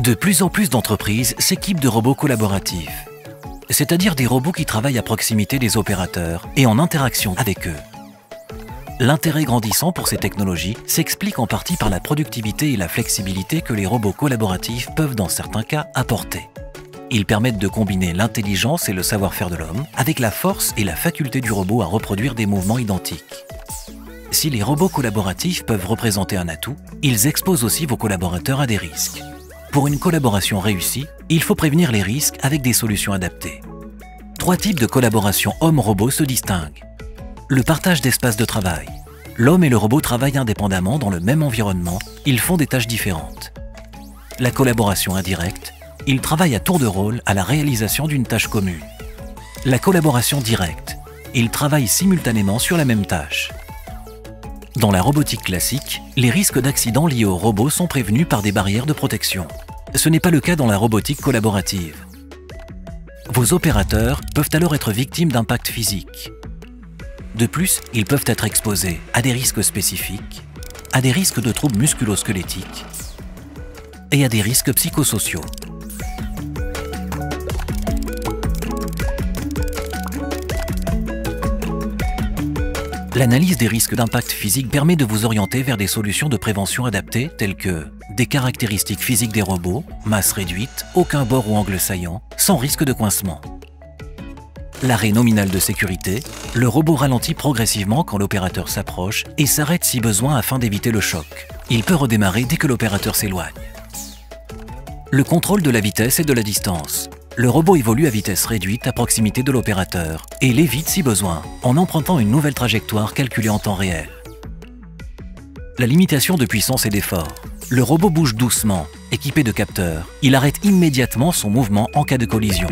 De plus en plus d'entreprises s'équipent de robots collaboratifs, c'est-à-dire des robots qui travaillent à proximité des opérateurs et en interaction avec eux. L'intérêt grandissant pour ces technologies s'explique en partie par la productivité et la flexibilité que les robots collaboratifs peuvent dans certains cas apporter. Ils permettent de combiner l'intelligence et le savoir-faire de l'homme avec la force et la faculté du robot à reproduire des mouvements identiques. Si les robots collaboratifs peuvent représenter un atout, ils exposent aussi vos collaborateurs à des risques. Pour une collaboration réussie, il faut prévenir les risques avec des solutions adaptées. 3 types de collaboration homme-robot se distinguent. Le partage d'espace de travail. L'homme et le robot travaillent indépendamment dans le même environnement, ils font des tâches différentes. La collaboration indirecte. Ils travaillent à tour de rôle à la réalisation d'une tâche commune. La collaboration directe. Ils travaillent simultanément sur la même tâche. Dans la robotique classique, les risques d'accidents liés aux robots sont prévenus par des barrières de protection. Ce n'est pas le cas dans la robotique collaborative. Vos opérateurs peuvent alors être victimes d'impacts physiques. De plus, ils peuvent être exposés à des risques spécifiques, à des risques de troubles musculo-squelettiques et à des risques psychosociaux. L'analyse des risques d'impact physique permet de vous orienter vers des solutions de prévention adaptées telles que des caractéristiques physiques des robots, masse réduite, aucun bord ou angle saillant, sans risque de coincement. L'arrêt nominal de sécurité, le robot ralentit progressivement quand l'opérateur s'approche et s'arrête si besoin afin d'éviter le choc. Il peut redémarrer dès que l'opérateur s'éloigne. Le contrôle de la vitesse et de la distance. Le robot évolue à vitesse réduite à proximité de l'opérateur et l'évite si besoin, en empruntant une nouvelle trajectoire calculée en temps réel. La limitation de puissance et d'effort. Le robot bouge doucement, équipé de capteurs. Il arrête immédiatement son mouvement en cas de collision.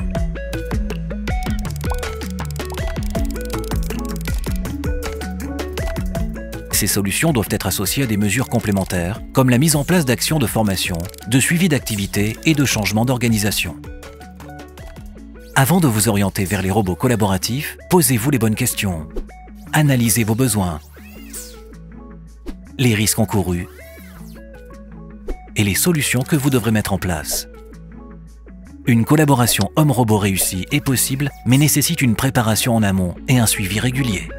Ces solutions doivent être associées à des mesures complémentaires, comme la mise en place d'actions de formation, de suivi d'activité et de changement d'organisation. Avant de vous orienter vers les robots collaboratifs, posez-vous les bonnes questions. Analysez vos besoins, les risques encourus et les solutions que vous devrez mettre en place. Une collaboration homme-robot réussie est possible, mais nécessite une préparation en amont et un suivi régulier.